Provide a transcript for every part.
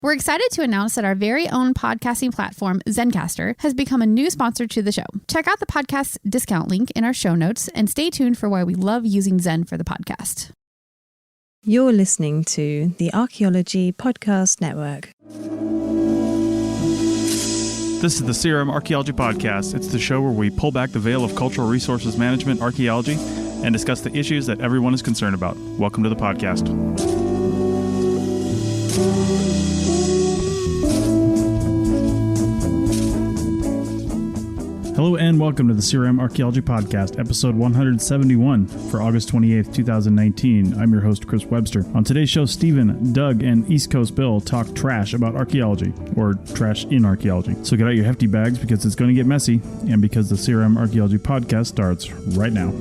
We're excited to announce that our very own podcasting platform, Zencastr, has become a new sponsor to the show. Check out the podcast's discount link in our show notes and stay tuned for why we love using Zen for the podcast. You're listening to the Archaeology Podcast Network. This is the CRM Archaeology Podcast. It's the show where we pull back the veil of cultural resources management archaeology and discuss the issues that everyone is concerned about. Welcome to the podcast. Hello and welcome to the CRM Archaeology Podcast, episode 171 for August 28th, 2019. I'm your host, Chris Webster. On today's show, Stephen, Doug, and East Coast Bill talk trash about archaeology, or trash in archaeology. So get out your hefty bags because it's going to get messy, and because the CRM Archaeology Podcast starts right now.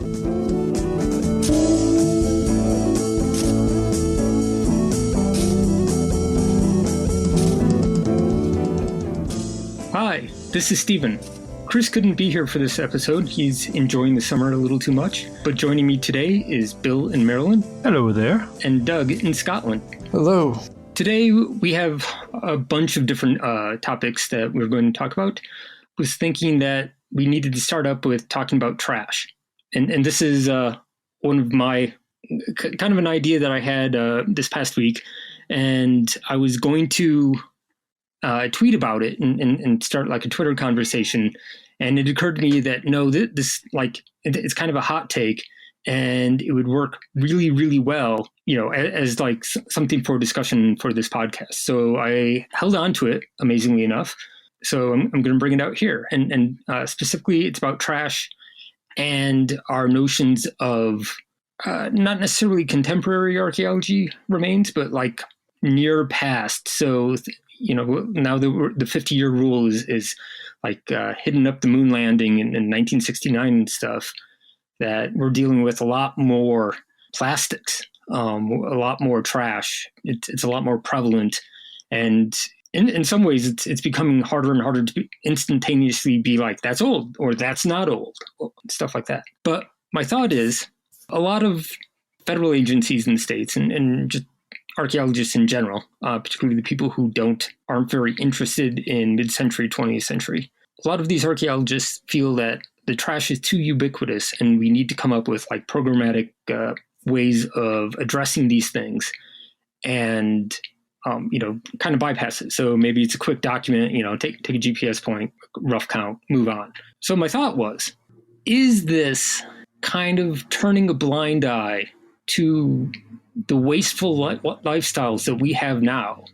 Hi, this is Stephen. Chris couldn't be here for this episode. He's enjoying the summer a little too much. But joining me today is Bill in Maryland. Hello there. And Doug in Scotland. Hello. Today we have a bunch of different topics that we're going to talk about. I was thinking that we needed to start up with talking about trash. And this is one of my, kind of an idea that I had this past week. And I was going to tweet about it and start like a Twitter conversation. And it occurred to me that no, this like it's kind of a hot take, and it would work really, really well, you know, as like something for discussion for this podcast. So I held on to it, amazingly enough. So I'm going to bring it out here, and specifically, it's about trash and our notions of not necessarily contemporary archaeology remains, but like near past. So you know, now the 50-year rule is like hitting up the moon landing in 1969 and stuff, that we're dealing with a lot more plastics, a lot more trash. It's a lot more prevalent. And in some ways, it's becoming harder and harder to instantaneously be like, that's old or that's not old, stuff like that. But my thought is a lot of federal agencies in the States and just archaeologists in general, particularly the people who aren't very interested in mid-century, 20th century. A lot of these archaeologists feel that the trash is too ubiquitous and we need to come up with like programmatic ways of addressing these things and, you know, kind of bypass it. So maybe it's a quick document, you know, take a GPS point, rough count, move on. So my thought was, is this kind of turning a blind eye to the wasteful lifestyles that we have now,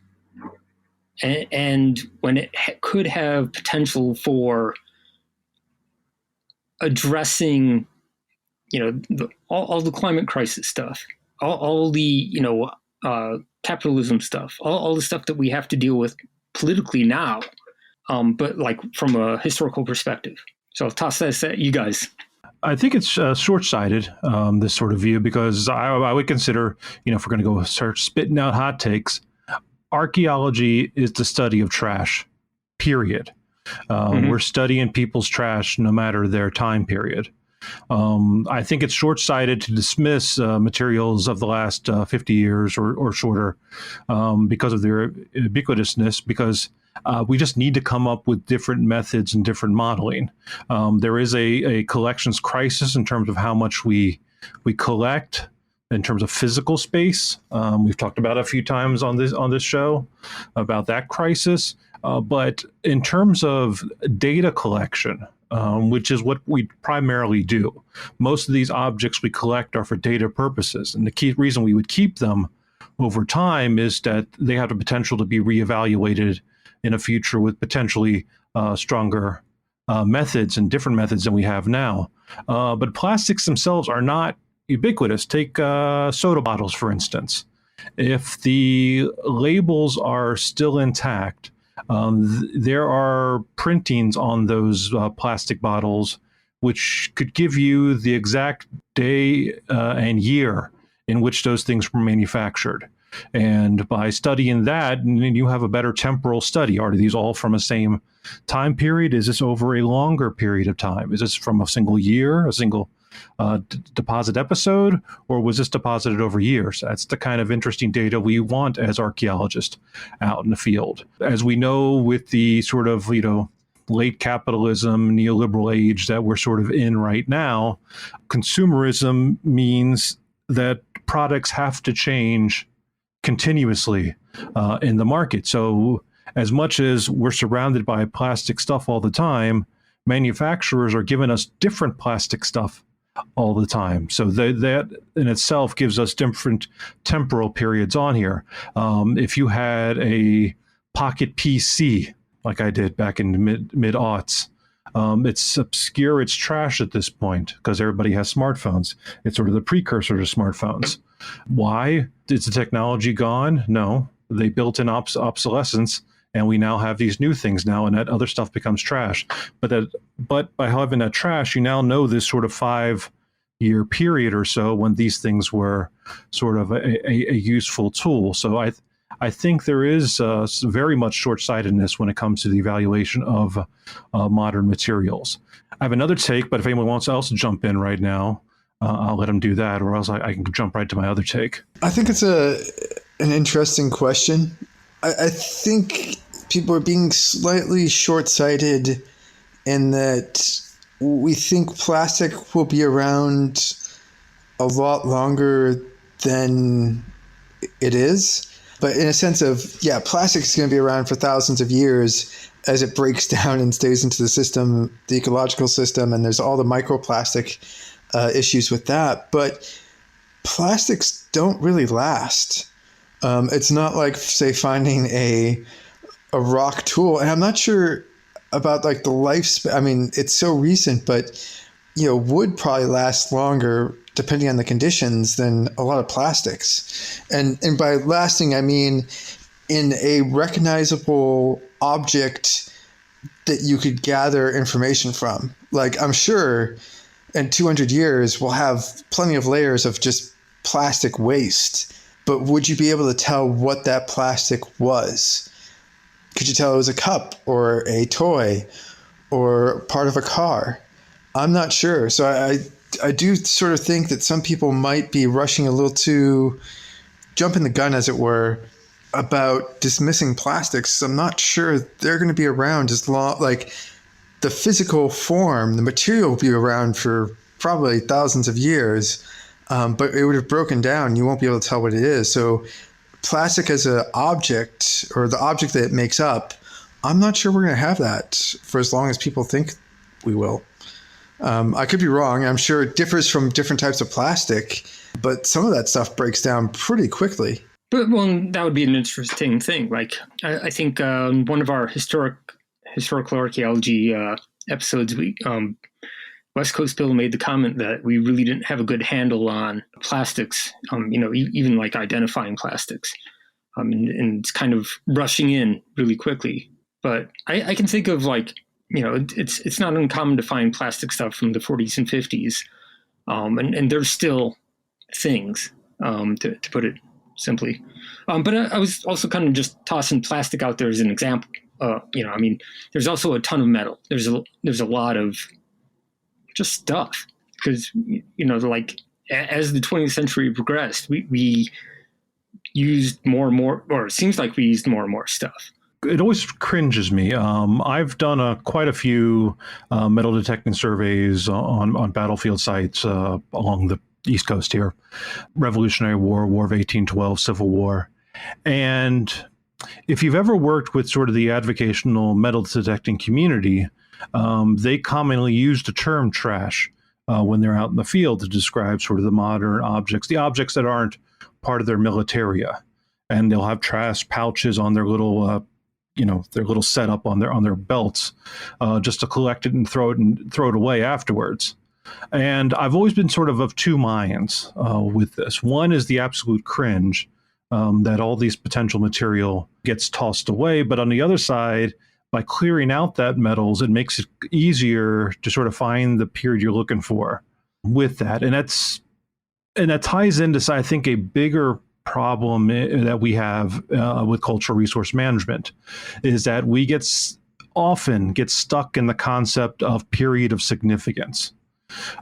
and when it could have potential for addressing, you know, all the climate crisis stuff, all the, you know, capitalism stuff, all the stuff that we have to deal with politically now, but like from a historical perspective. So I'll toss that at you guys. I think it's short-sighted, this sort of view, because I would consider, you know, if we're going to go start spitting out hot takes, archaeology is the study of trash, period. We're studying people's trash no matter their time period. I think it's short-sighted to dismiss materials of the last 50 years or shorter because of their ubiquitousness, because we just need to come up with different methods and different modeling. There is a collections crisis in terms of how much we collect in terms of physical space. We've talked about it a few times on this show about that crisis. But in terms of data collection, which is what we primarily do, most of these objects we collect are for data purposes. And the key reason we would keep them over time is that they have the potential to be reevaluated in a future with potentially stronger methods and different methods than we have now. But plastics themselves are not ubiquitous. Take soda bottles, for instance. If the labels are still intact, there are printings on those plastic bottles which could give you the exact day and year in which those things were manufactured. And by studying that, you have a better temporal study. Are these all from a same time period? Is this over a longer period of time? Is this from a single year, a single deposit episode, or was this deposited over years? That's the kind of interesting data we want as archaeologists out in the field. As we know, with the sort of, late capitalism, neoliberal age that we're sort of in right now, consumerism means that products have to change continuously in the market. So as much as we're surrounded by plastic stuff all the time, manufacturers are giving us different plastic stuff all the time. So that in itself gives us different temporal periods on here. If you had a pocket PC, like I did back in the mid-aughts, it's obscure, it's trash at this point because everybody has smartphones. It's sort of the precursor to smartphones. Why? Is the technology gone? No. They built in obsolescence, and we now have these new things now, and that other stuff becomes trash. But by having that trash, you now know this sort of 5-year period or so when these things were sort of a useful tool. So I think there is very much short-sightedness when it comes to the evaluation of modern materials. I have another take, but if anyone wants else to jump in right now, I'll let them do that, or else I can jump right to my other take. I think it's an interesting question. I think people are being slightly short-sighted in that we think plastic will be around a lot longer than it is. But in a sense of, plastic is going to be around for thousands of years as it breaks down and stays into the system, the ecological system, and there's all the microplastic issues with that. But plastics don't really last. It's not like, say, finding a rock tool. And I'm not sure about like the lifespan. I mean, it's so recent, but, wood probably lasts longer depending on the conditions than a lot of plastics. And by lasting, I mean in a recognizable object that you could gather information from. Like, I'm sure in 200 years, we'll have plenty of layers of just plastic waste. But would you be able to tell what that plastic was? Could you tell it was a cup or a toy or part of a car? I'm not sure. So I do sort of think that some people might be rushing a little too, jumping the gun, as it were, about dismissing plastics. I'm not sure they're going to be around as long. Like, the physical form, the material will be around for probably thousands of years, but it would have broken down. You won't be able to tell what it is. So plastic as an object, or the object that it makes up, I'm not sure we're going to have that for as long as people think we will. I could be wrong. I'm sure it differs from different types of plastic, but some of that stuff breaks down pretty quickly. But that would be an interesting thing. Like, I think one of our historical archaeology episodes, West Coast Bill made the comment that we really didn't have a good handle on plastics. Even like identifying plastics, and it's kind of rushing in really quickly. But I can think of like, it's not uncommon to find plastic stuff from the 40s and 50s, and there's still things, to put it simply. But I was also kind of just tossing plastic out there as an example. There's also a ton of metal. There's a lot of just stuff because, like as the 20th century progressed, we used more and more, or it seems like we used more and more stuff. It always cringes me. I've done quite a few metal detecting surveys on battlefield sites along the East Coast here. Revolutionary War, War of 1812, Civil War. And if you've ever worked with sort of the advocational metal detecting community, they commonly use the term trash when they're out in the field to describe sort of the modern objects, the objects that aren't part of their militaria. And they'll have trash pouches on their little their little setup on their belts, just to collect it and throw it away afterwards. And I've always been sort of two minds with this. One is the absolute cringe that all these potential material gets tossed away. But on the other side, by clearing out that metals, it makes it easier to sort of find the period you're looking for with that. And that ties into, I think, a bigger problem that we have with cultural resource management is that we often get stuck in the concept of period of significance.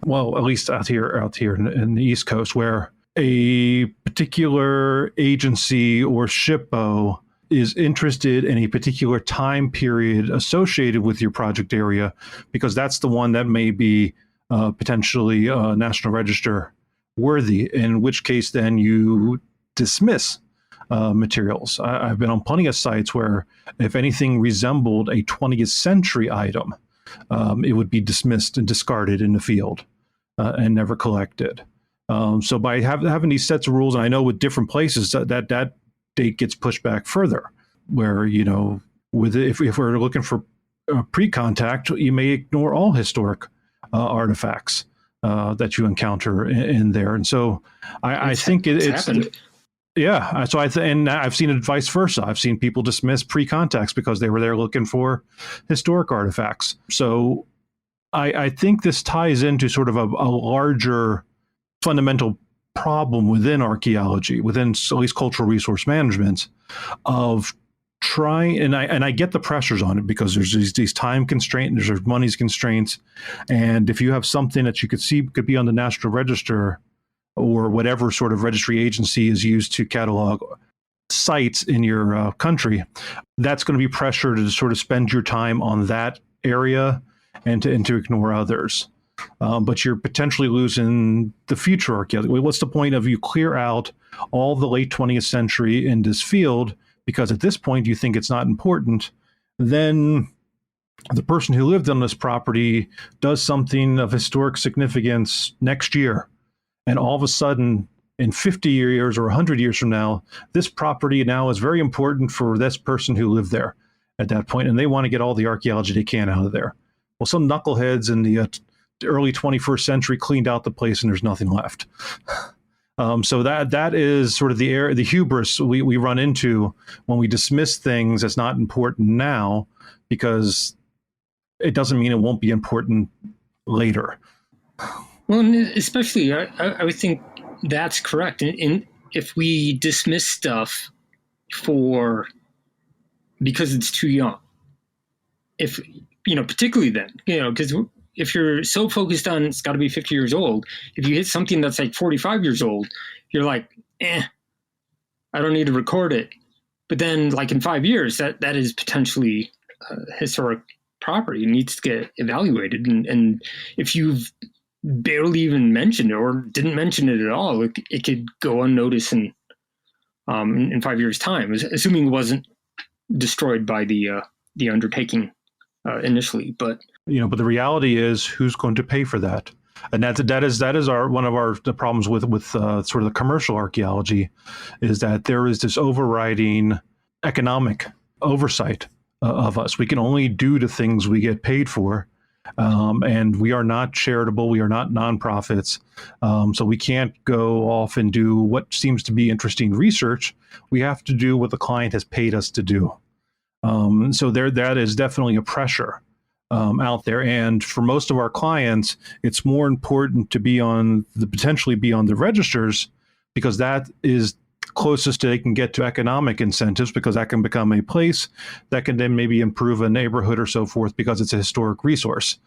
Well, at least out here in the East Coast, where a particular agency or SHPO is interested in a particular time period associated with your project area, because that's the one that may be potentially National Register worthy, in which case then you dismiss materials. I've been on plenty of sites where if anything resembled a 20th century item, it would be dismissed and discarded in the field and never collected. So by having these sets of rules, and I know with different places that date gets pushed back further, where, if we're looking for pre-contact, you may ignore all historic artifacts that you encounter in there. And so I think it's happened. Yeah. So and I've seen it vice versa. I've seen people dismiss pre-contacts because they were there looking for historic artifacts. So I think this ties into sort of a larger fundamental problem within archaeology, within at least cultural resource management, of trying, and I get the pressures on it because there's these time constraints, there's money's constraints, and if you have something that you could see could be on the National Register or whatever sort of registry agency is used to catalog sites in your country, that's going to be pressure to sort of spend your time on that area and to ignore others. But you're potentially losing the future archaeology. What's the point of you clear out all the late 20th century in this field because at this point you think it's not important? Then the person who lived on this property does something of historic significance next year, and all of a sudden in 50 years or 100 years from now, this property now is very important for this person who lived there at that point, and they want to get all the archaeology they can out of there. Well, some knuckleheads in the early 21st century cleaned out the place and there's nothing left. So that is sort of the hubris we run into when we dismiss things as not important now, because it doesn't mean it won't be important later. Well, especially I would think that's correct. And if we dismiss stuff because it's too young, particularly then, because if you're so focused on it's got to be 50 years old, if you hit something that's like 45 years old, you're like, I don't need to record it. But then like in 5 years, that is potentially historic property. It needs to get evaluated. And if you've barely even mentioned it or didn't mention it at all, it could go unnoticed in 5 years' time, assuming it wasn't destroyed by the undertaking initially. But the reality is, who's going to pay for that? And that is one of the problems with sort of the commercial archaeology, is that there is this overriding economic oversight of us. We can only do the things we get paid for, and we are not charitable. We are not nonprofits, so we can't go off and do what seems to be interesting research. We have to do what the client has paid us to do. So that is definitely a pressure out there. And for most of our clients, it's more important to potentially be on the registers, because that is closest they can get to economic incentives, because that can become a place that can then maybe improve a neighborhood or so forth, because it's a historic resource,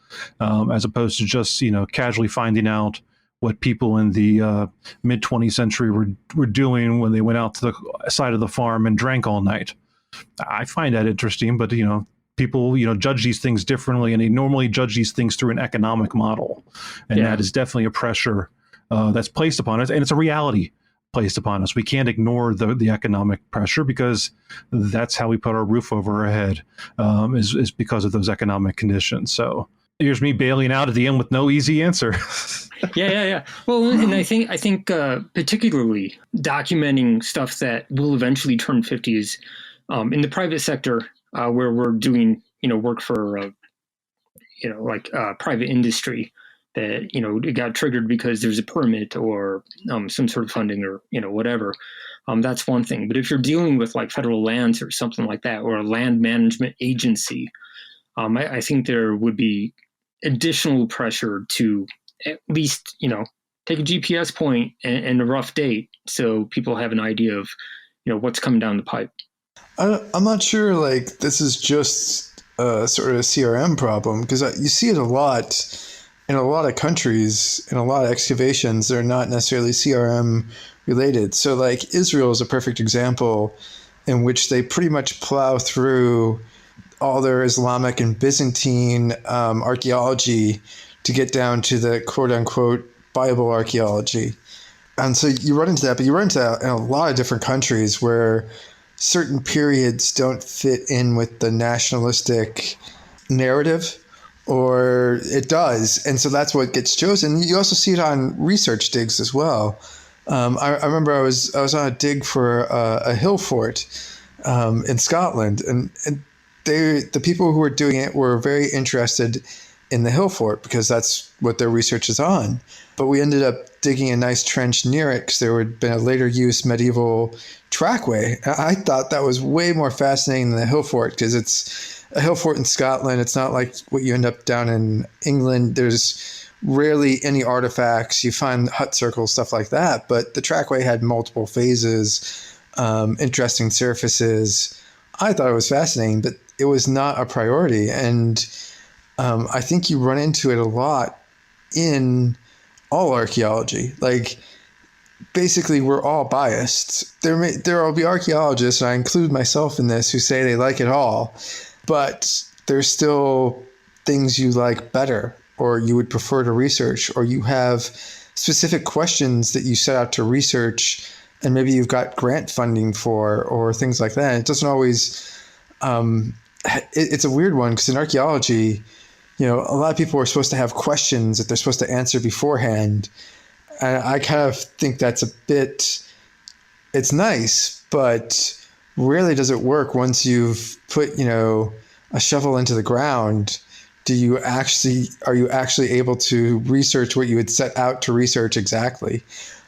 as opposed to just, casually finding out what people in the mid 20th century were doing when they went out to the side of the farm and drank all night. I find that interesting, but people judge these things differently, and they normally judge these things through an economic model, and that is definitely a pressure that's placed upon us, and it's a reality placed upon us. We can't ignore the economic pressure, because that's how we put our roof over our head, is because of those economic conditions. So here's me bailing out at the end with no easy answer. Yeah. Well, and I think particularly documenting stuff that will eventually turn 50 is in the private sector, where we're doing work for private industry that it got triggered because there's a permit or some sort of funding or whatever. That's one thing. But if you're dealing with like federal lands or something like that, or a land management agency, I think there would be additional pressure to at least take a GPS point and a rough date, so people have an idea of what's coming down the pipe. I'm not sure this is just sort of a CRM problem, because you see it a lot in a lot of countries, in a lot of excavations, they're not necessarily CRM related. So like Israel is a perfect example in which they pretty much plow through all their Islamic and Byzantine archaeology to get down to the quote unquote Bible archaeology. And so you run into that, but you run into that in a lot of different countries where certain periods don't fit in with the nationalistic narrative, or it does. And so that's what gets chosen. You also see it on research digs as well. I remember I was on a dig for a hill fort in Scotland, and the people who were doing it were very interested in the hill fort because that's what their research is on. But we ended up digging a nice trench near it because there had been a later use medieval trackway. I thought that was way more fascinating than the hill fort because it's a hill fort in Scotland. It's not like what you end up down in England. There's rarely any artifacts. You find hut circles, stuff like that. But the trackway had multiple phases, interesting surfaces. I thought it was fascinating, but it was not a priority. And I think you run into it a lot in all archaeology. Like, basically, we're all biased. There will be archaeologists, and I include myself in this, who say they like it all, but there's still things you like better, or you would prefer to research, or you have specific questions that you set out to research, and maybe you've got grant funding for, or things like that. It doesn't always. It's a weird one because in archaeology, a lot of people are supposed to have questions that they're supposed to answer beforehand. And I kind of think that's a bit, it's nice, but rarely does it work once you've put, a shovel into the ground. Are you actually able to research what you had set out to research exactly?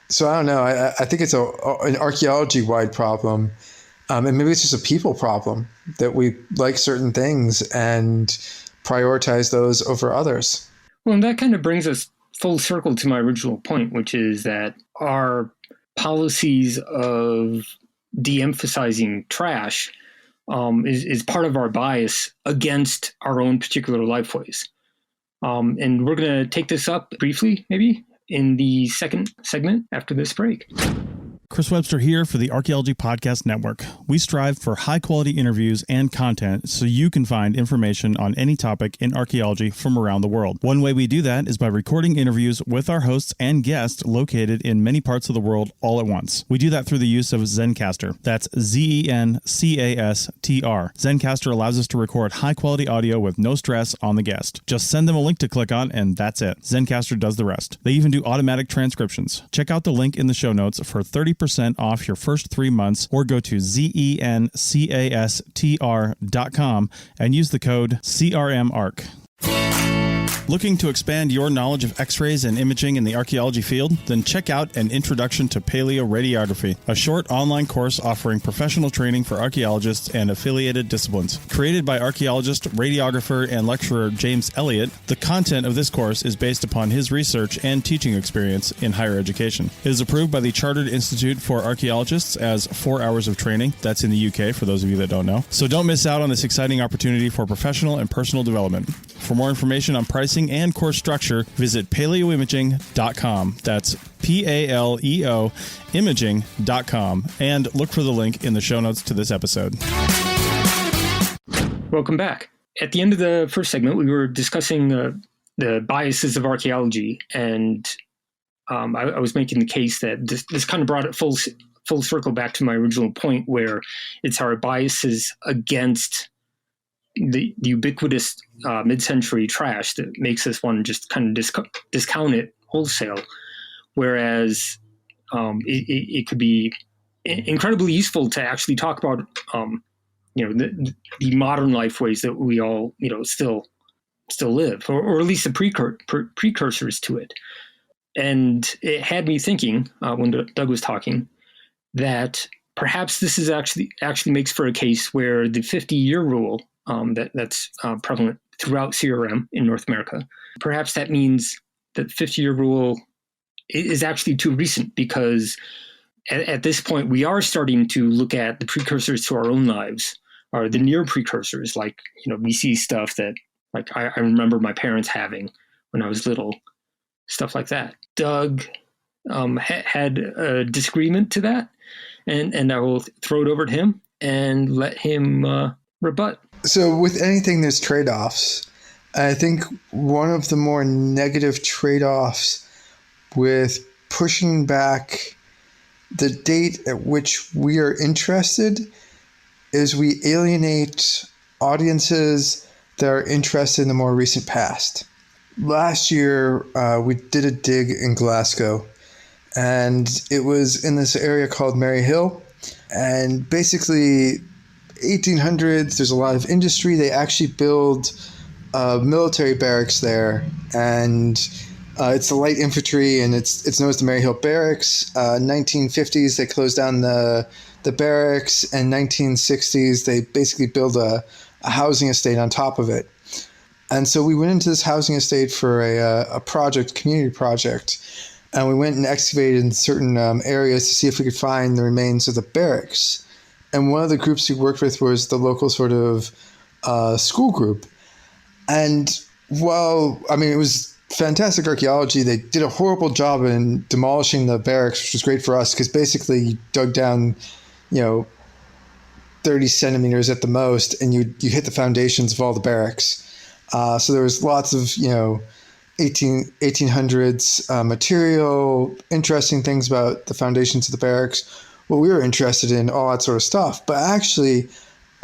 So I don't know. I think it's an archaeology-wide problem. And maybe it's just a people problem that we like certain things and prioritize those over others. Well, and that kind of brings us full circle to my original point, which is that our policies of de-emphasizing trash is part of our bias against our own particular lifeways. And we're going to take this up briefly, maybe, in the second segment after this break. Chris Webster here for the Archaeology Podcast Network. We strive for high-quality interviews and content so you can find information on any topic in archaeology from around the world. One way we do that is by recording interviews with our hosts and guests located in many parts of the world all at once. We do that through the use of Zencastr. That's Zencastr. Zencastr allows us to record high-quality audio with no stress on the guest. Just send them a link to click on, and that's it. Zencastr does the rest. They even do automatic transcriptions. Check out the link in the show notes for 30% off your first 3 months, or go to zencastr.com and use the code CRMARC. Looking to expand your knowledge of X-rays and imaging in the archaeology field? Then check out An Introduction to Paleoradiography, a short online course offering professional training for archaeologists and affiliated disciplines. Created by archaeologist, radiographer, and lecturer James Elliott, the content of this course is based upon his research and teaching experience in higher education. It is approved by the Chartered Institute for Archaeologists as 4 hours of training. That's in the UK, for those of you that don't know. So don't miss out on this exciting opportunity for professional and personal development. For more information on pricing and course structure, visit paleoimaging.com. That's PALEO imaging.com, and look for the link in the show notes to this episode. Welcome back. At the end of the first segment, we were discussing the biases of archaeology, and I was making the case that this kind of brought it full circle back to my original point, where it's our biases against the ubiquitous mid-century trash that makes us want to just kind of discount it wholesale, whereas it could be incredibly useful to actually talk about the modern life ways that we all still live, or at least the precursors to it. And it had me thinking when Doug was talking that perhaps this is actually makes for a case where the 50-year rule that's prevalent throughout CRM in North America. Perhaps that means that 50-year rule is actually too recent, because at this point we are starting to look at the precursors to our own lives, or the near precursors. Like, we see stuff that, like, I remember my parents having when I was little, stuff like that. Doug had a disagreement to that, and I will throw it over to him and let him rebut. So with anything, there's trade-offs. I think one of the more negative trade-offs with pushing back the date at which we are interested is we alienate audiences that are interested in the more recent past. Last year, we did a dig in Glasgow, and it was in this area called Mary Hill. And basically, 1800s, there's a lot of industry. They actually build military barracks there, and it's the light infantry, and it's known as the Mary Hill Barracks. 1950s, they closed down the barracks, and 1960s, they basically build a housing estate on top of it. And so we went into this housing estate for a project, community project, and we went and excavated in certain areas to see if we could find the remains of the barracks. And one of the groups we worked with was the local sort of school group. And while, I mean, it was fantastic archaeology, they did a horrible job in demolishing the barracks, which was great for us because basically you dug down, 30 centimeters at the most, and you hit the foundations of all the barracks. So there was lots of, 1800s material, interesting things about the foundations of the barracks. What we were interested in, all that sort of stuff. But actually,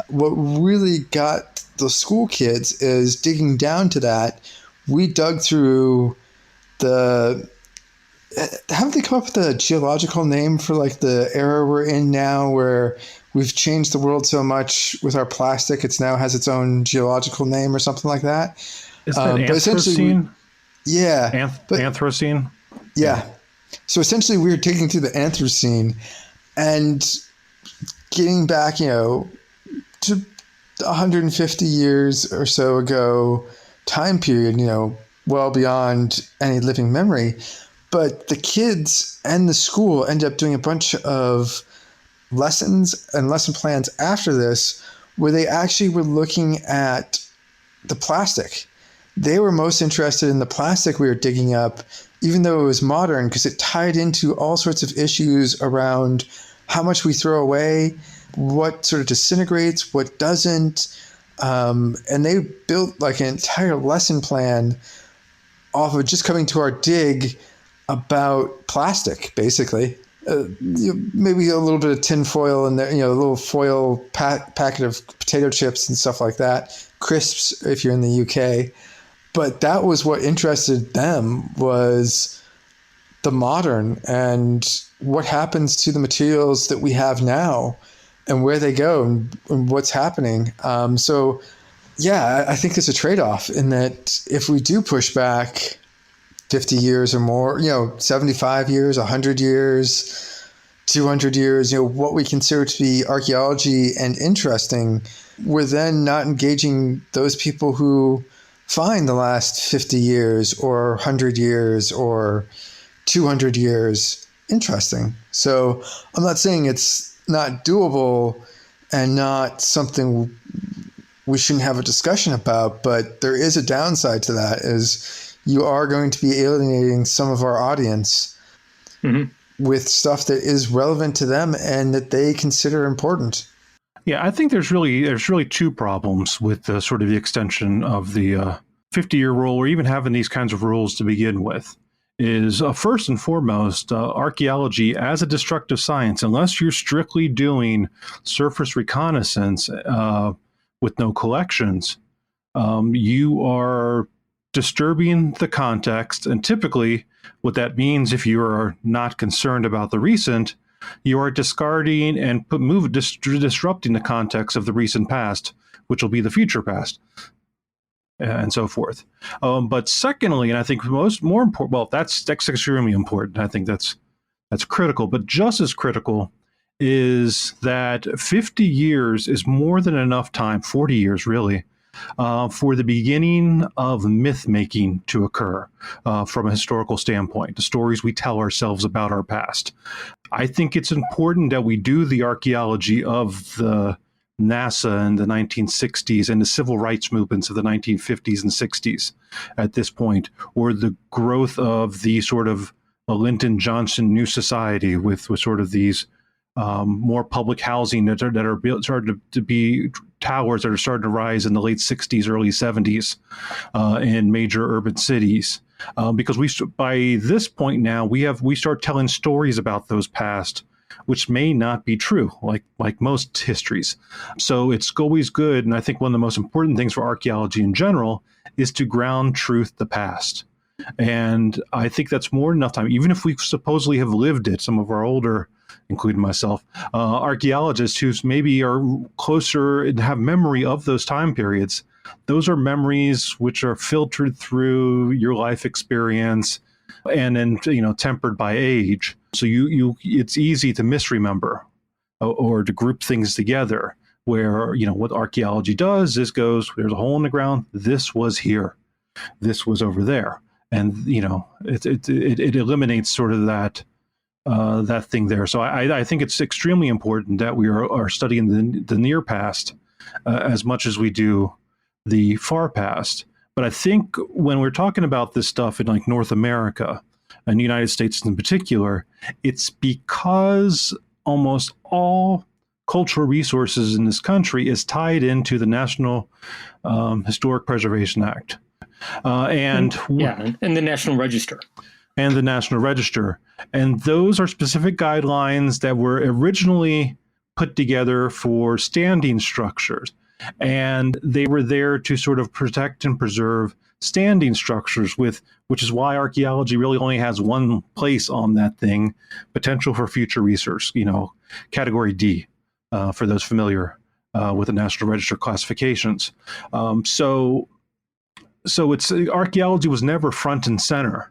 what really got the school kids is digging down to that. We dug through haven't they come up with a geological name for like the era we're in now, where we've changed the world so much with our plastic, it's now has its own geological name or something like that. Is that Anthropocene? Yeah. Anthropocene? Yeah. So essentially we were digging through the Anthropocene and getting back, to 150 years or so ago time period, well beyond any living memory. But the kids and the school ended up doing a bunch of lessons and lesson plans after this where they actually were looking at the plastic. They were most interested in the plastic we were digging up, even though it was modern, because it tied into all sorts of issues around how much we throw away, what sort of disintegrates, what doesn't. And they built like an entire lesson plan off of just coming to our dig about plastic, basically. Maybe a little bit of tin foil in there, a little foil packet of potato chips and stuff like that, crisps if you're in the UK. But that was what interested them, was the modern and what happens to the materials that we have now and where they go and what's happening. So yeah, I think there's a trade-off in that if we do push back 50 years or more, 75 years, 100 years, 200 years, what we consider to be archaeology and interesting, we're then not engaging those people who find the last 50 years or 100 years or 200 years interesting. So I'm not saying it's not doable and not something we shouldn't have a discussion about, but there is a downside to that, is you are going to be alienating some of our audience with stuff that is relevant to them and that they consider important. Yeah, I think there's really two problems with the sort of the extension of the 50-year rule, or even having these kinds of rules to begin with. Is first and foremost, archaeology as a destructive science, unless you're strictly doing surface reconnaissance with no collections, you are disturbing the context. And typically what that means, if you are not concerned about the recent, you are discarding and disrupting the context of the recent past, which will be the future past, and so forth. But secondly, and I think more important, well, that's extremely important. I think that's critical, but just as critical is that 50 years is more than enough time, 40 years really, for the beginning of myth making to occur from a historical standpoint, the stories we tell ourselves about our past. I think it's important that we do the archaeology of the NASA in the 1960s and the civil rights movements of the 1950s and 60s at this point, or the growth of the sort of Lyndon Johnson New Society with sort of these more public housing that are built, started to be towers that are starting to rise in the late 60s, early 70s in major urban cities. Because by this point now, we start telling stories about those past, which may not be true, like most histories. So it's always good, and I think one of the most important things for archaeology in general is to ground truth the past. And I think that's more than enough time, even if we supposedly have lived it. Some of our older, including myself, archaeologists who maybe are closer and have memory of those time periods, those are memories which are filtered through your life experience and then tempered by age. So it's easy to misremember or to group things together. Where what archaeology does is goes, there's a hole in the ground. This was here. This was over there. And it eliminates sort of that thing there. So I think it's extremely important that we are studying the near past as much as we do the far past. But I think when we're talking about this stuff in like North America and the United States in particular, it's because almost all cultural resources in this country is tied into the National Historic Preservation Act. And the National Register. And the National Register. And those are specific guidelines that were originally put together for standing structures. And they were there to sort of protect and preserve standing structures, which is why archaeology really only has one place on that thing, potential for future research, category D, for those familiar with the National Register classifications. So it's archaeology was never front and center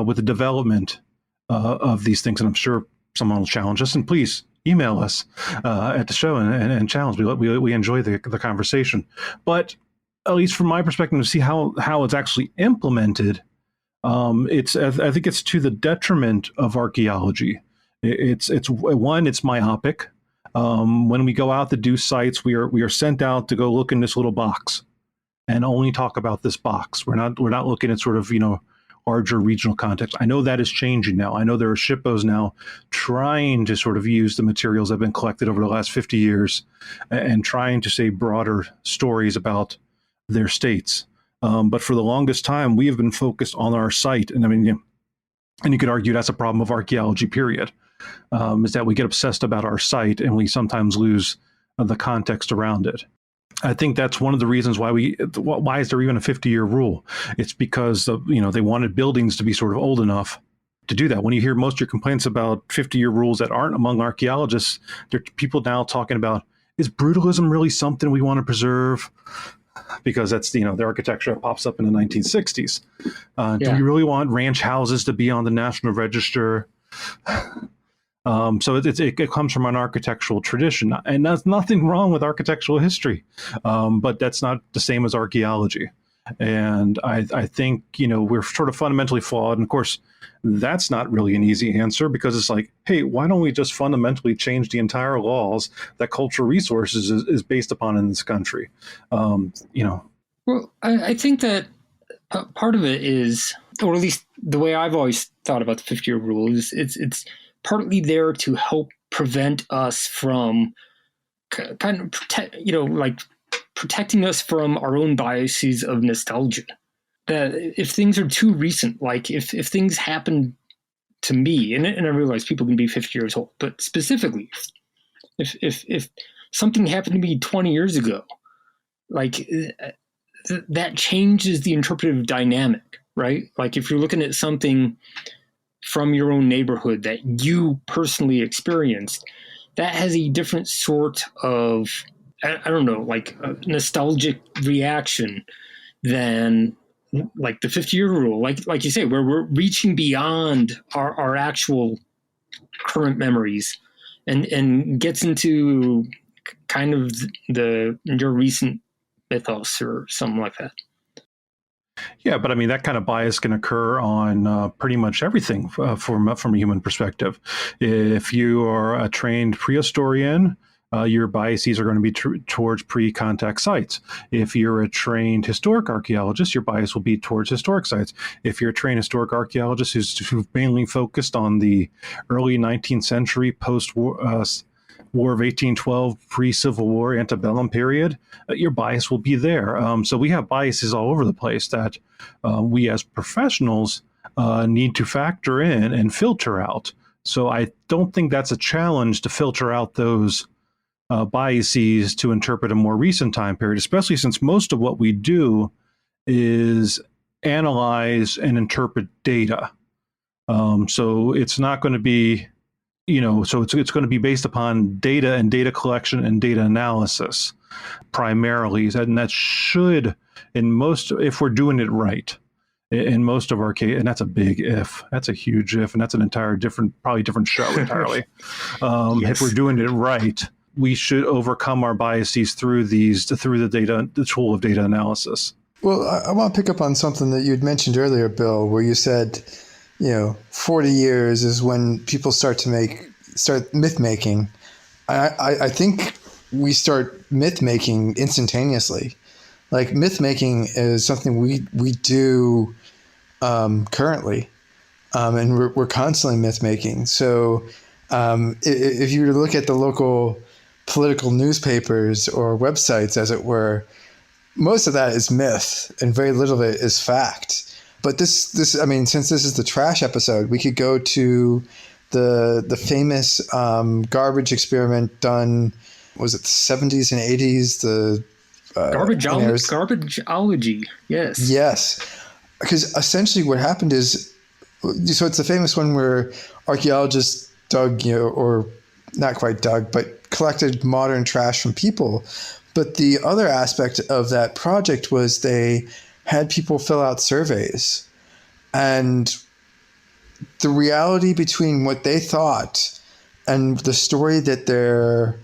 with the development of these things. And I'm sure someone will challenge us, and please email us at the show and challenge. We enjoy the conversation. But at least from my perspective, to see how it's actually implemented, I think it's to the detriment of archaeology. It's myopic. When we go out to do sites, we are sent out to go look in this little box and only talk about this box. We're not looking at sort of larger regional context. I know that is changing now. I know there are SHPOs now trying to sort of use the materials that have been collected over the last 50 years and trying to say broader stories about their states. But for the longest time, we have been focused on our site. And I mean, and you could argue that's a problem of archaeology, period, is that we get obsessed about our site and we sometimes lose the context around it. I think that's one of the reasons why is there even a 50-year rule? It's because they wanted buildings to be sort of old enough to do that. When you hear most of your complaints about 50-year rules that aren't among archaeologists, there are people now talking about, is brutalism really something we want to preserve? Because that's the architecture that pops up in the 1960s. Do we really want ranch houses to be on the National Register? So it comes from an architectural tradition, and there's nothing wrong with architectural history, but that's not the same as archaeology. And I think we're sort of fundamentally flawed. And of course, that's not really an easy answer, because it's like, hey, why don't we just fundamentally change the entire laws that cultural resources is based upon in this country? Well, I think that part of it is, or at least the way I've always thought about the 50-year rule is it's partly there to help prevent us from kind of protecting us from our own biases of nostalgia. That if things are too recent, like if things happen to me, and I realize people can be 50 years old, but specifically, if something happened to me 20 years ago, like that changes the interpretive dynamic, right? Like if you're looking at something from your own neighborhood that you personally experienced, that has a different sort of, I don't know, like a nostalgic reaction than like the 50-year rule, like you say, where we're reaching beyond our actual current memories and gets into kind of your recent mythos or something like that. Yeah, but I mean, that kind of bias can occur on pretty much everything from a human perspective. If you are a trained prehistorian, your biases are going to be towards pre-contact sites. If you're a trained historic archaeologist, your bias will be towards historic sites. If you're a trained historic archaeologist who's mainly focused on the early 19th century post-war War of 1812, pre-Civil War, antebellum period, your bias will be there. So we have biases all over the place that we as professionals need to factor in and filter out. So I don't think that's a challenge to filter out those biases to interpret a more recent time period, especially since most of what we do is analyze and interpret data. So it's not going to be, so it's going to be based upon data and data collection and data analysis primarily. And that should, if we're doing it right, in most of our case, and that's a big if, that's a huge if, and that's an probably different show entirely. Yes. If we're doing it right, we should overcome our biases through the tool of data analysis. Well, I want to pick up on something that you had mentioned earlier, Bill, where you said, 40 years is when people start myth making. I think we start myth making instantaneously. Like myth making is something we do currently, and we're constantly myth making. So if you were to look at the local political newspapers or websites, as it were, most of that is myth and very little of it is fact. But this, since this is the trash episode, we could go to the famous garbage experiment done, was it the 70s and 80s? The Garbageology, yes. Yes, because essentially what happened is, so it's the famous one where archaeologists dug, or not quite dug, but collected modern trash from people. But the other aspect of that project was they had people fill out surveys. And the reality between what they thought and the story that their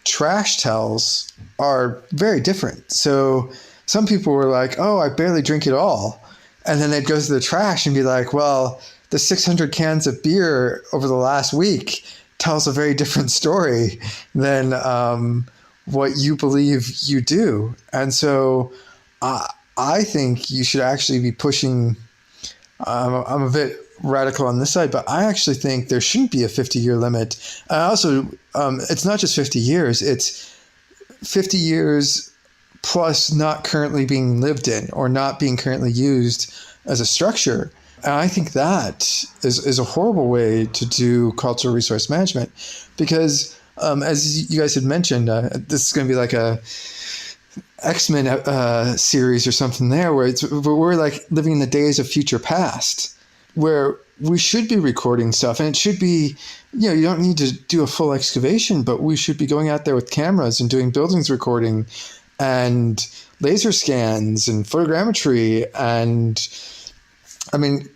trash tells are very different. So some people were like, oh, I barely drink it all. And then they'd go to the trash and be like, well, the 600 cans of beer over the last week tells a very different story than what you believe you do. And so I think you should actually be pushing, I'm a bit radical on this side, but I actually think there shouldn't be a 50-year limit. Also, it's not just 50 years, it's 50 years plus not currently being lived in or not being currently used as a structure. And I think that is a horrible way to do cultural resource management because, as you guys had mentioned, this is going to be like a X-Men series or something there where we're like living in the days of future past where we should be recording stuff, and it should be, you don't need to do a full excavation, but we should be going out there with cameras and doing buildings recording and laser scans and photogrammetry. And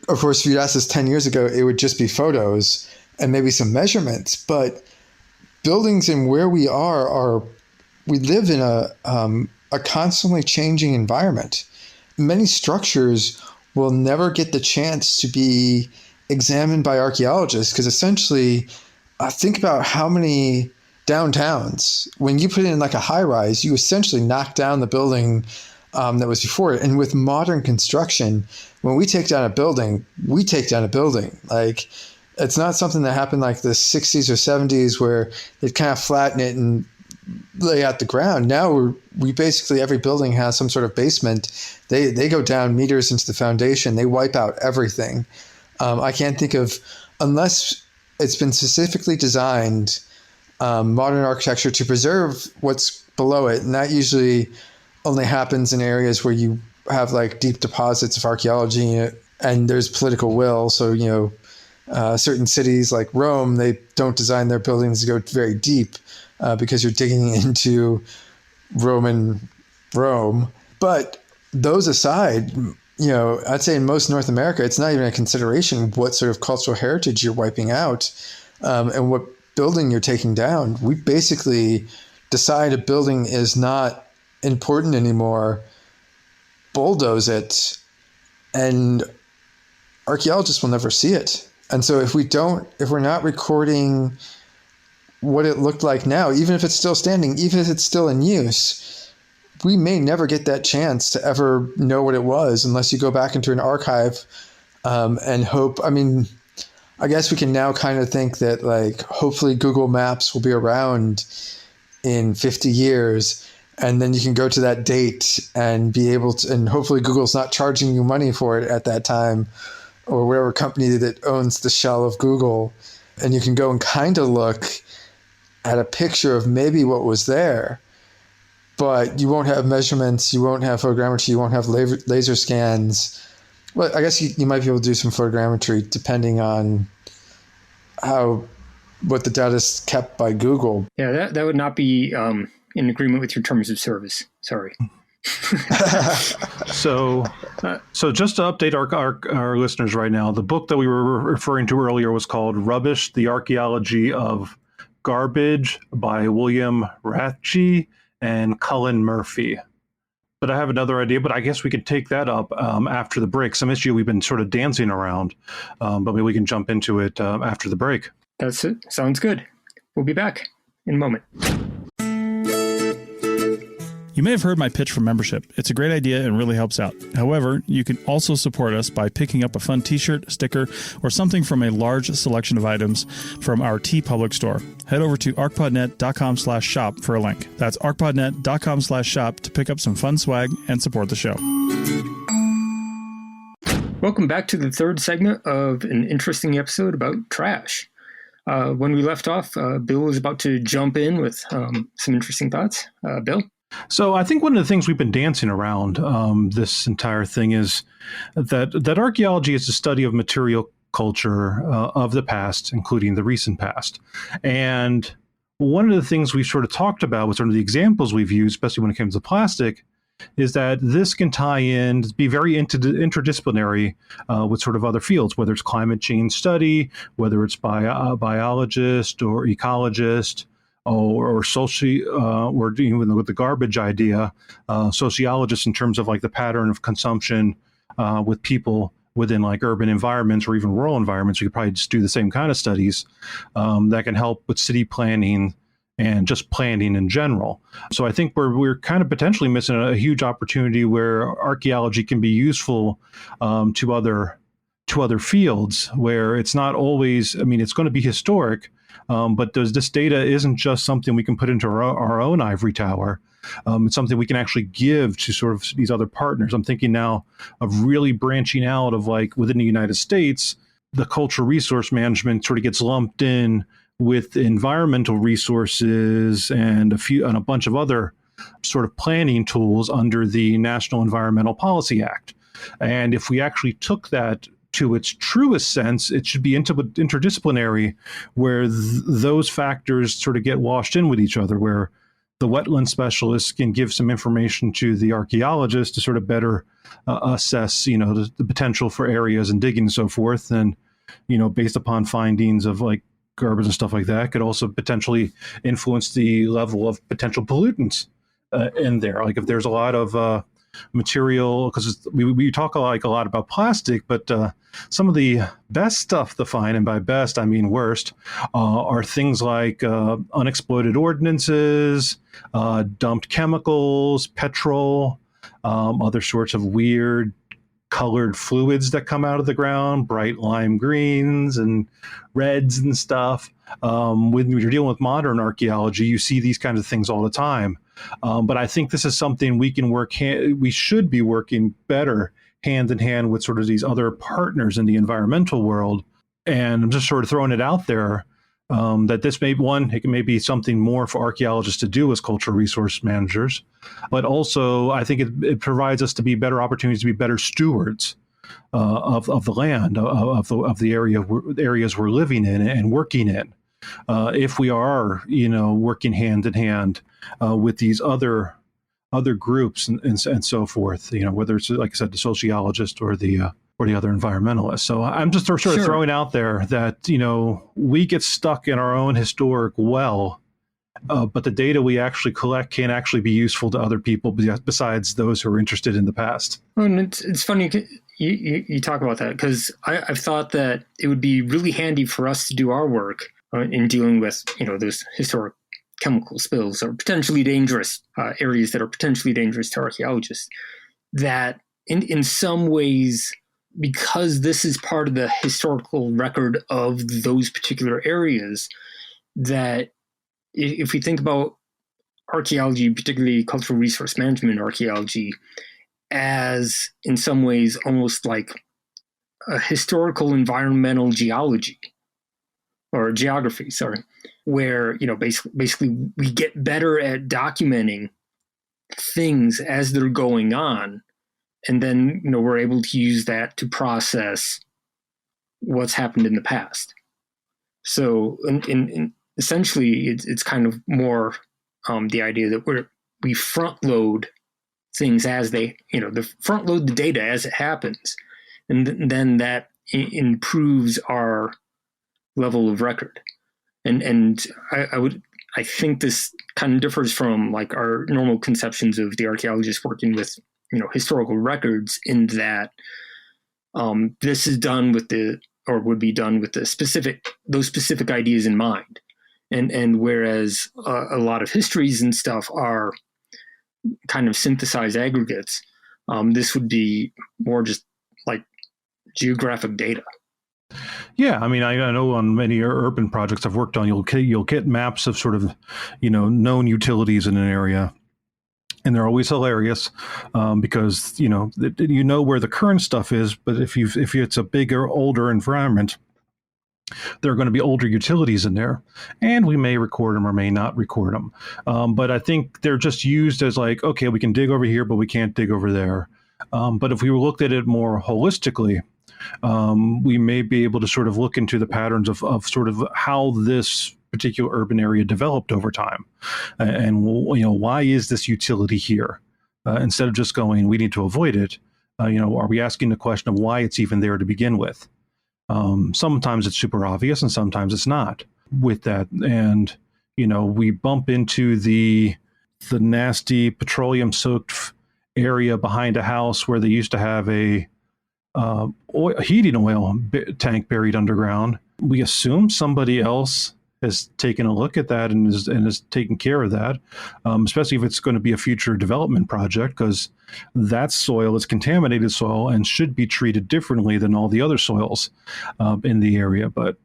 of course, if you'd asked us 10 years ago, it would just be photos and maybe some measurements, but buildings and where we we live in a constantly changing environment. Many structures will never get the chance to be examined by archaeologists because essentially, think about how many downtowns, when you put in like a high rise, you essentially knock down the building that was before it. And with modern construction, when we take down a building, we take down a building. Like, it's not something that happened like the 60s or 70s where they'd kind of flatten it and lay out the ground. Now we basically, every building has some sort of basement. They go down meters into the foundation. They wipe out everything. I can't think of, unless it's been specifically designed, modern architecture to preserve what's below it. And that usually only happens in areas where you have like deep deposits of archaeology and there's political will. So, certain cities like Rome, they don't design their buildings to go very deep because you're digging into Roman Rome. But those aside, I'd say in most North America, it's not even a consideration what sort of cultural heritage you're wiping out and what building you're taking down. We basically decide a building is not important anymore, bulldoze it, and archaeologists will never see it. And so if we're not recording what it looked like now, even if it's still standing, even if it's still in use, we may never get that chance to ever know what it was unless you go back into an archive and hope. I mean, I guess we can now kind of think that like hopefully Google Maps will be around in 50 years, and then you can go to that date and be able to, and hopefully Google's not charging you money for it at that time, or whatever company that owns the shell of Google, and you can go and kind of look at a picture of maybe what was there, but you won't have measurements, you won't have photogrammetry, you won't have laser scans. Well, I guess you might be able to do some photogrammetry depending on what the data is kept by Google. Yeah, that would not be in agreement with your terms of service. Sorry. So just to update our listeners right now, the book that we were referring to earlier was called Rubbish, the Archaeology of Garbage by William Rathje and Cullen Murphy. But I have another idea, but I guess we could take that up after the break. Some issue we've been sort of dancing around, but maybe we can jump into it after the break. That's it. Sounds good. We'll be back in a moment. You may have heard my pitch for membership. It's a great idea and really helps out. However, you can also support us by picking up a fun t-shirt, sticker, or something from a large selection of items from our TeePublic store. Head over to arcpodnet.com/shop for a link. That's arcpodnet.com/shop to pick up some fun swag and support the show. Welcome back to the third segment of an interesting episode about trash. When we left off, Bill was about to jump in with some interesting thoughts. Bill? So I think one of the things we've been dancing around this entire thing is that archaeology is the study of material culture of the past, including the recent past. And one of the things we've sort of talked about with sort of the examples we've used, especially when it comes to plastic, is that this can tie in, be very interdisciplinary with sort of other fields, whether it's climate change study, whether it's biologist or ecologist, or even with the garbage idea, sociologists in terms of like the pattern of consumption with people within like urban environments or even rural environments. We could probably just do the same kind of studies that can help with city planning and just planning in general. So I think we're kind of potentially missing a huge opportunity where archaeology can be useful to other fields where it's not always, I mean, it's going to be historic, but this data isn't just something we can put into our own ivory tower. It's something we can actually give to sort of these other partners. I'm thinking now of really branching out of like within the United States, the cultural resource management sort of gets lumped in with environmental resources and a bunch of other sort of planning tools under the National Environmental Policy Act. And if we actually took that to its truest sense, it should be interdisciplinary, where those factors sort of get washed in with each other, where the wetland specialists can give some information to the archaeologists to sort of better assess, the potential for areas and digging and so forth. And, based upon findings of like garbage and stuff like that, could also potentially influence the level of potential pollutants in there. Like if there's a lot of material, because we talk a lot about plastic, but some of the best stuff to find, and by best I mean worst, are things like unexploded ordnances, dumped chemicals, petrol, other sorts of weird colored fluids that come out of the ground, bright lime greens and reds and stuff. When you're dealing with modern archaeology, you see these kinds of things all the time. But I think this is something we should be working better hand in hand with sort of these other partners in the environmental world. And I'm just sort of throwing it out there that this may be something more for archaeologists to do as cultural resource managers, but also I think it provides us to be better opportunities to be better stewards of the land, of the areas we're living in and working in. If we are, working hand in hand with these other groups and so forth, whether it's, like I said, the sociologist or the other environmentalists. So I'm just sort of throwing out there that, we get stuck in our own historic well, but the data we actually collect can actually be useful to other people besides those who are interested in the past. Well, and it's funny you talk about that, because I've thought that it would be really handy for us to do our work in dealing with, those historic chemical spills or potentially dangerous areas that are potentially dangerous to archaeologists. That in some ways, because this is part of the historical record of those particular areas, that if we think about archaeology, particularly cultural resource management archaeology, as in some ways almost like a historical environmental geology or geography, where, basically we get better at documenting things as they're going on. And then, we're able to use that to process what's happened in the past. So in essentially, it's kind of more the idea that we front load things as they, the front load the data as it happens. And then that improves our level of record. And I think this kind of differs from like our normal conceptions of the archaeologists working with, historical records, in that this is done with would be done with those specific ideas in mind. And whereas a lot of histories and stuff are kind of synthesized aggregates, this would be more just like geographic data. Yeah, I mean, I know on many urban projects I've worked on, you'll get maps of sort of, known utilities in an area. And they're always hilarious because, you know where the current stuff is. But if it's a bigger, older environment, there are going to be older utilities in there, and we may record them or may not record them. But I think they're just used as like, okay, we can dig over here, but we can't dig over there. But if we looked at it more holistically, we may be able to sort of look into the patterns of sort of how this particular urban area developed over time, and why is this utility here? Instead of just going, we need to avoid it. Are we asking the question of why it's even there to begin with? Sometimes it's super obvious, and sometimes it's not. With that, and we bump into the nasty petroleum-soaked area behind a house where they used to have a heating oil tank buried underground. We assume somebody else has taken a look at that and is taking care of that, especially if it's going to be a future development project, because that soil is contaminated soil and should be treated differently than all the other soils in the area. But,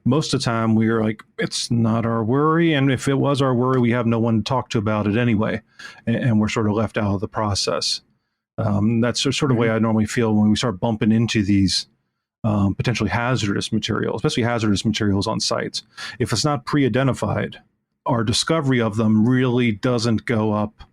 most of the time we're like, it's not our worry. And if it was our worry, we have no one to talk to about it anyway. And we're sort of left out of the process. That's the sort of way I normally feel when we start bumping into these potentially hazardous materials, especially hazardous materials on sites. If it's not pre-identified, our discovery of them really doesn't go up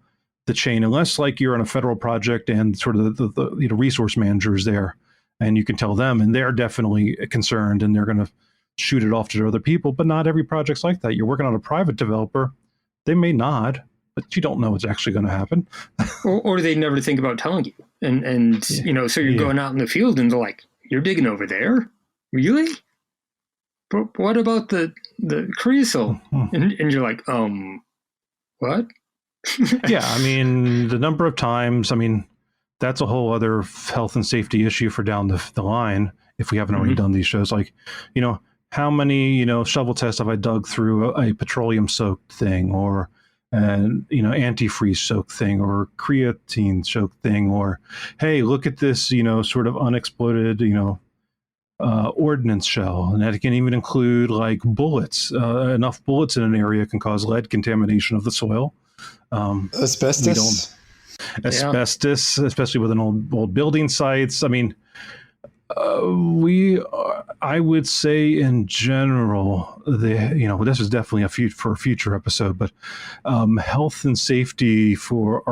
the chain, unless like you're on a federal project and sort of the resource manager is there, and you can tell them, and they're definitely concerned, and they're going to shoot it off to other people. But not every project's like that. You're working on a private developer, they may not, but you don't know what's actually going to happen. or they never think about telling you, and so you're going out in the field, and they're like, you're digging over there? Really? But what about the creosote? And you're like, what? Yeah, I mean, the number of times, that's a whole other health and safety issue for down the line, if we haven't already done these shows. Like, how many, shovel tests have I dug through a petroleum-soaked thing, or antifreeze soaked thing, or creatine soaked thing, or hey, look at this, sort of unexploded, ordnance shell, and that can even include like bullets. Enough bullets in an area can cause lead contamination of the soil. Asbestos, especially with an old building sites. I would say in general, this is definitely for a future episode, but health and safety for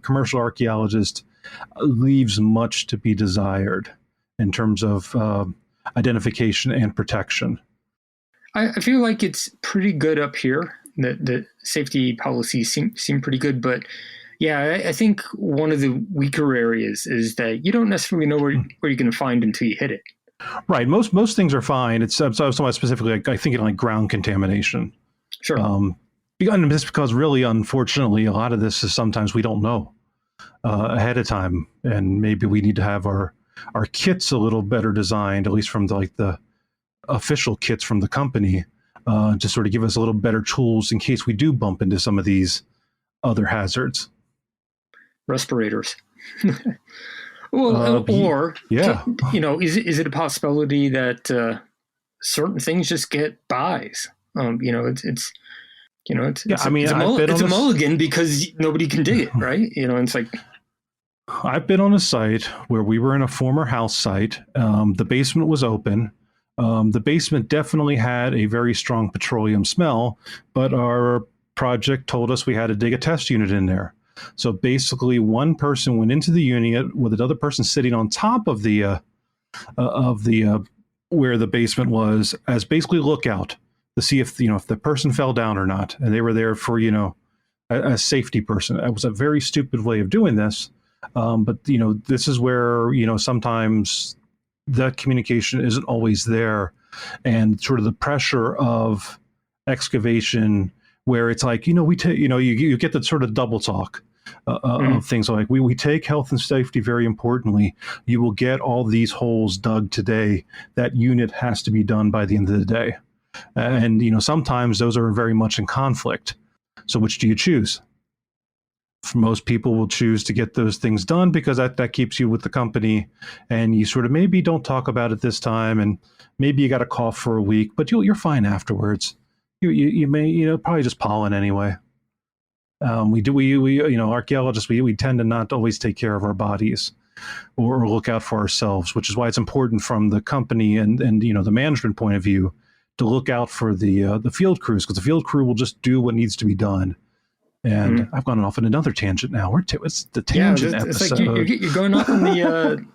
commercial archaeologists leaves much to be desired in terms of identification and protection. I feel like it's pretty good up here. The safety policies seem pretty good, but yeah, I think one of the weaker areas is that you don't necessarily know where you're going to find until you hit it. Right. Most things are fine. It's so I was talking about specifically, I think like ground contamination. Sure. Just because really, unfortunately, a lot of this is sometimes we don't know ahead of time, and maybe we need to have our kits a little better designed, at least from the official kits from the company to sort of give us a little better tools in case we do bump into some of these other hazards. Respirators. Well, or yeah, is it a possibility that certain things just get buys? It's a mulligan because nobody can dig it, right? It's like, I've been on a site where we were in a former house site. The basement was open. The basement definitely had a very strong petroleum smell, but our project told us we had to dig a test unit in there. So basically, one person went into the unit with another person sitting on top of the where the basement was, as basically lookout to see if the person fell down or not, and they were there for a safety person. It was a very stupid way of doing this, but this is where sometimes that communication isn't always there, and sort of the pressure of excavation, where it's like you get that sort of double talk. Of things like we take health and safety very importantly. You will get all these holes dug today. That unit has to be done by the end of the day. And sometimes those are very much in conflict. So which do you choose? Most people will choose to get those things done because that keeps you with the company, and you sort of maybe don't talk about it this time, and maybe you got a cough for a week, but you're fine afterwards. You may probably just pollen anyway. Archaeologists, we tend to not always take care of our bodies or look out for ourselves, which is why it's important from the company and the management point of view to look out for the field crews, because the field crew will just do what needs to be done. And I've gone off on another tangent now. It's the tangent episode. It's like you're going off on the.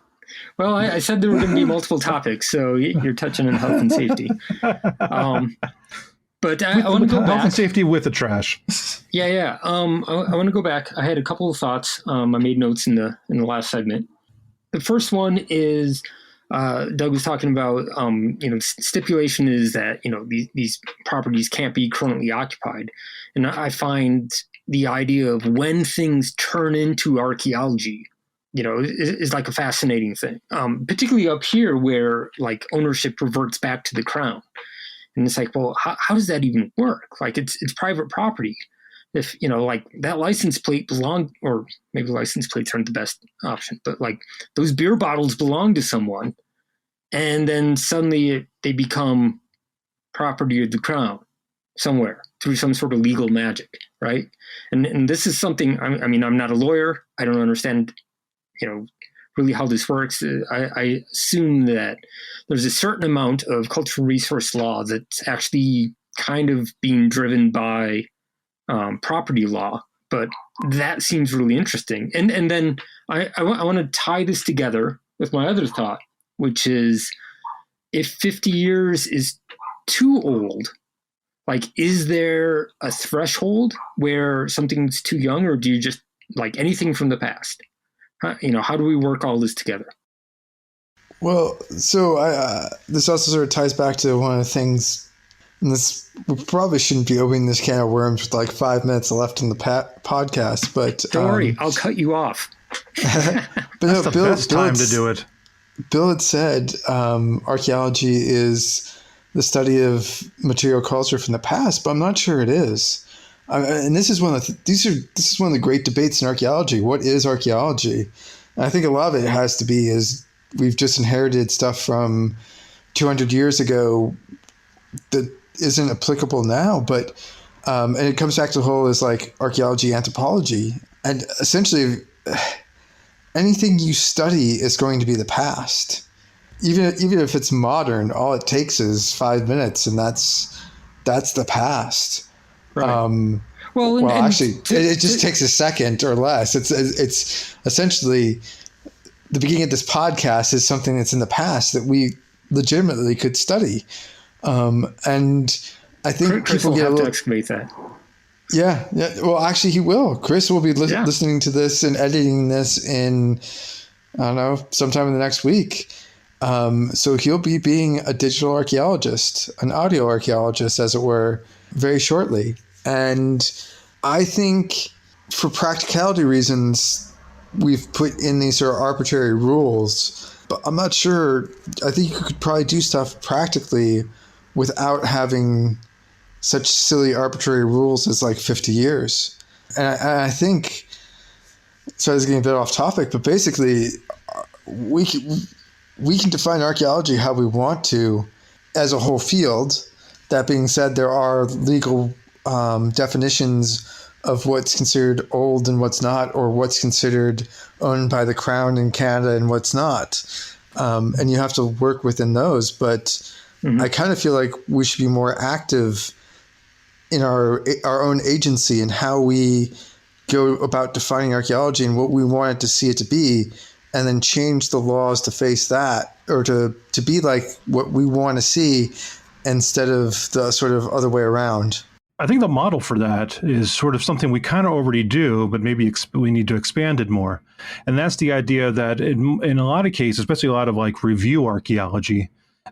Well, I said there were going to be multiple topics, so you're touching on health and safety. But I want to go back. Health and safety with the trash. Yeah. I want to go back. I had a couple of thoughts. I made notes in the last segment. The first one is Doug was talking about. Stipulation is that these properties can't be currently occupied, and I find the idea of when things turn into archaeology, is like a fascinating thing. Particularly up here, where like ownership reverts back to the crown. And it's like, well, how does that even work? Like, it's private property. If, like that license plate or maybe license plates aren't the best option, but like those beer bottles belong to someone, and then suddenly they become property of the crown somewhere through some sort of legal magic, right? And this is something, I'm not a lawyer. I don't understand, really how this works. I assume that there's a certain amount of cultural resource law that's actually kind of being driven by property law, but that seems really interesting. And then I want to tie this together with my other thought, which is if 50 years is too old, like, is there a threshold where something's too young, or do you just like anything from the past? How do we work all this together? Well, so this also sort of ties back to one of the things, and we probably shouldn't be opening this can of worms with like 5 minutes left in the podcast, but don't worry, I'll cut you off. But that's the best time to do it. Bill had said archaeology is the study of material culture from the past, but I'm not sure it is. And this is one of this is one of the great debates in archaeology. What is archaeology? And I think a lot of it has to be is we've just inherited stuff from 200 years ago that isn't applicable now. But and it comes back to the whole is like archaeology, anthropology, and essentially anything you study is going to be the past. Even if it's modern, all it takes is 5 minutes, and that's the past. Right. Actually, it just takes a second or less. It's essentially the beginning of this podcast is something that's in the past that we legitimately could study, and I think Chris people will get have a little. To excavate that. Yeah. Well, actually, he will. Chris will be listening to this and editing this in, I don't know, sometime in the next week. So he'll be being a digital archaeologist, an audio archaeologist, as it were, very shortly. And I think for practicality reasons, we've put in these sort of arbitrary rules. but I'm not sure. I think you could probably do stuff practically without having such silly arbitrary rules as like 50 years. And I think, sorry, I was getting a bit off topic, but basically we can define archaeology how we want to as a whole field. That being said, there are legal definitions of what's considered old and what's not, or what's considered owned by the Crown in Canada and what's not. And you have to work within those. But I kind of feel like we should be more active in our own agency and how we go about defining archaeology and what we want it to see it to be, and then change the laws to face that, or to be like what we want to see instead of the sort of other way around. I think the model for that is sort of something we kind of already do, but maybe we need to expand it more. And that's the idea that in a lot of cases, especially a lot of like review archaeology,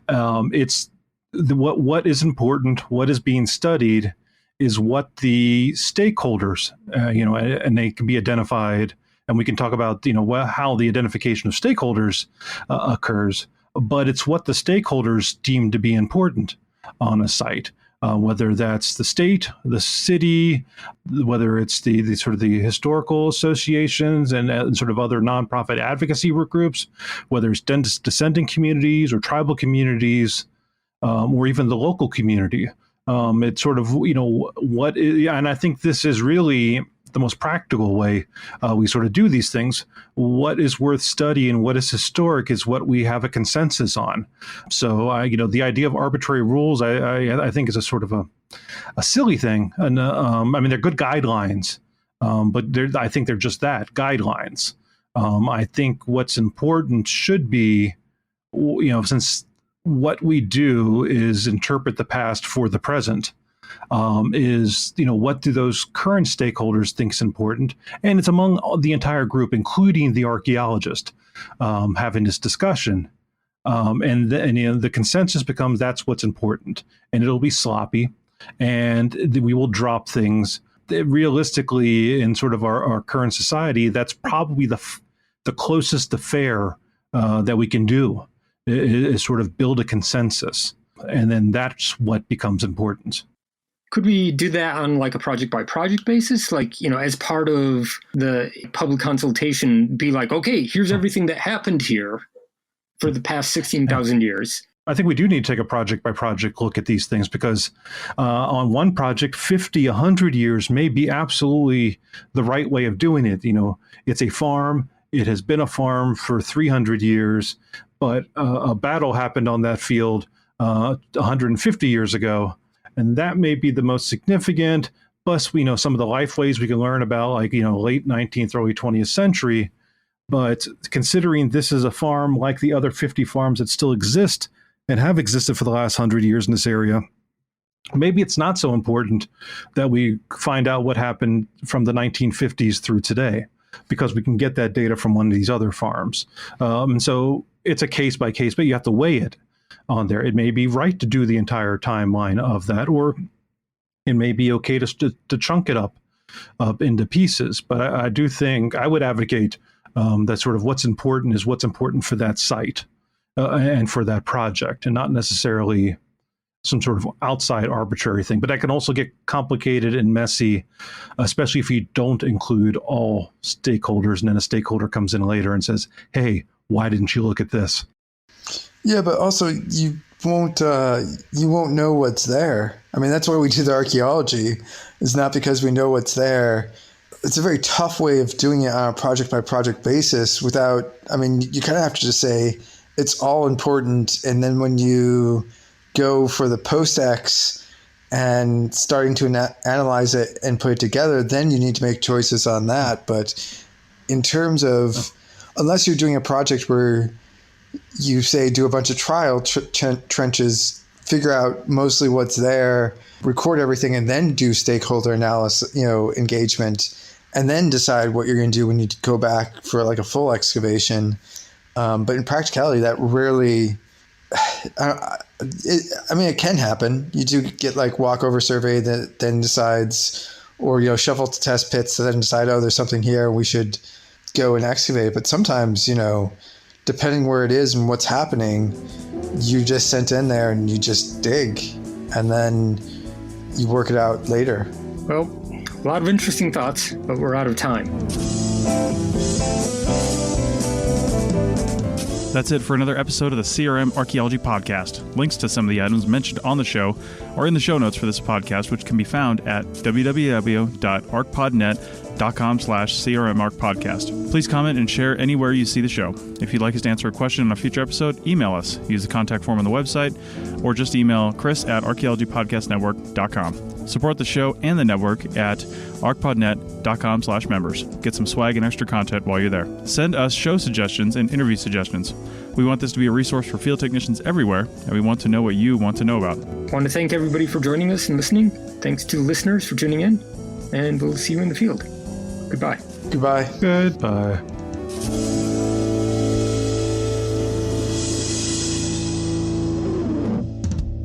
it's what is important, what is being studied is what the stakeholders, and they can be identified. And we can talk about, how the identification of stakeholders occurs, but it's what the stakeholders deem to be important on a site. Whether that's the state, the city, whether it's the sort of the historical associations and sort of other nonprofit advocacy groups, whether it's descendant communities or tribal communities, or even the local community. It's sort of, what is, and I think this is really the most practical way we sort of do these things. What is worth studying, what is historic, is what we have a consensus on. So, the idea of arbitrary rules, I think is a sort of a silly thing. And they're good guidelines, but I think they're just that, guidelines. I think what's important should be, since what we do is interpret the past for the present, is, what do those current stakeholders think is important? And it's among the entire group, including the archaeologist, having this discussion. And the consensus becomes that's what's important. And it'll be sloppy, and we will drop things. Realistically, in sort of our current society, that's probably the closest to fair that we can do, is sort of build a consensus. And then that's what becomes important. Could we do that on like a project by project basis? Like, as part of the public consultation, be like, okay, here's everything that happened here for the past 16,000 years. I think we do need to take a project by project look at these things, because on one project, 50, 100 years may be absolutely the right way of doing it. It's a farm. It has been a farm for 300 years, but a battle happened on that field 150 years ago. And that may be the most significant. Plus, we know some of the life ways we can learn about, like, late 19th, early 20th century. But considering this is a farm like the other 50 farms that still exist and have existed for the last 100 years in this area, maybe it's not so important that we find out what happened from the 1950s through today, because we can get that data from one of these other farms. And so it's a case by case, but you have to weigh it on there. It may be right to do the entire timeline of that, or it may be okay to chunk it up into pieces. But I do think I would advocate that sort of what's important is what's important for that site and for that project, and not necessarily some sort of outside arbitrary thing. But that can also get complicated and messy, especially if you don't include all stakeholders, and then a stakeholder comes in later and says, hey, why didn't you look at this? Yeah, but also you won't know what's there. I mean, that's why we do the archaeology, is not because we know what's there. It's a very tough way of doing it on a project by project basis without, you kind of have to just say it's all important. And then when you go for the post-X and starting to analyze it and put it together, then you need to make choices on that. But in terms of, unless you're doing a project where you say do a bunch of trial trenches, figure out mostly what's there, record everything, and then do stakeholder analysis, engagement, and then decide what you're going to do when you go back for like a full excavation. But in practicality, that rarely, it can happen. You do get like walkover survey that then decides, or, shuffle to test pits that then decide, oh, there's something here, we should go and excavate. But sometimes, depending where it is and what's happening, you just sent in there and you just dig, and then you work it out later. Well, a lot of interesting thoughts, but we're out of time. That's it for another episode of the CRM Archaeology Podcast. Links to some of the items mentioned on the show are in the show notes for this podcast, which can be found at www.arcpodnet.com/CRMArcPodcast. Please comment and share anywhere you see the show. If you'd like us to answer a question on a future episode, email us. Use the contact form on the website, or just email chris@archaeologypodcastnetwork.com. Support the show and the network at arcpodnet.com/members. Get some swag and extra content while you're there. Send us show suggestions and interview suggestions. We want this to be a resource for field technicians everywhere, and we want to know what you want to know about. I want to thank everybody for joining us and listening. Thanks to the listeners for tuning in, and we'll see you in the field. Goodbye. Goodbye. Goodbye.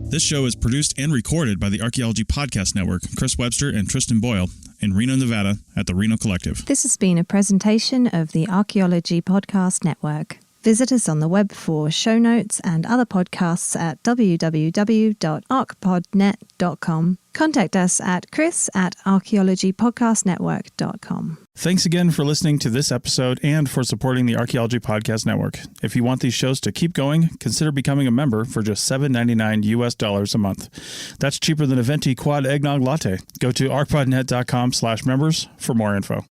This show is produced and recorded by the Archaeology Podcast Network, Chris Webster and Tristan Boyle, in Reno, Nevada, at the Reno Collective. This has been a presentation of the Archaeology Podcast Network. Visit us on the web for show notes and other podcasts at www.arcpodnet.com. Contact us at chris@archaeologypodcastnetwork.com. Thanks again for listening to this episode and for supporting the Archaeology Podcast Network. If you want these shows to keep going, consider becoming a member for just $7.99 US a month. That's cheaper than a venti quad eggnog latte. Go to arcpodnet.com/members for more info.